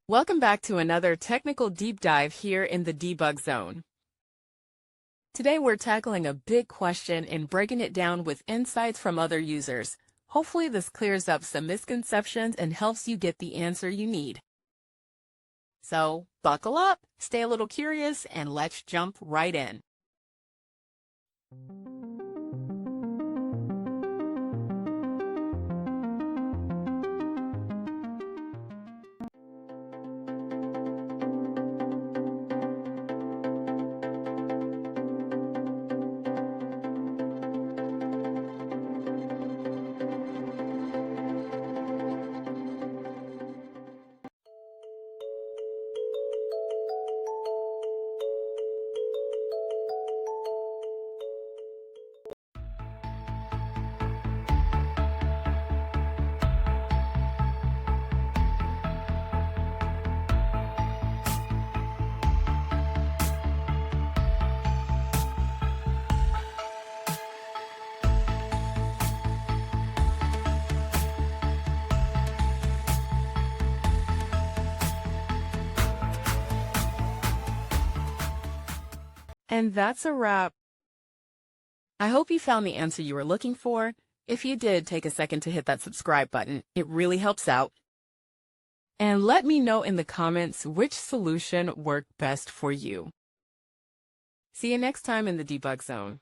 Welcome back to another technical deep dive here in the debug zone. Today we're tackling a big question and breaking it down with insights from other users. Hopefully this clears up some misconceptions and helps you get the answer you need. So buckle up, stay a little curious, and let's jump right in. And that's a wrap. I hope you found the answer you were looking for. If you did, take a second to hit that subscribe button. It really helps out. And let me know in the comments which solution worked best for you. See you next time in the debug zone.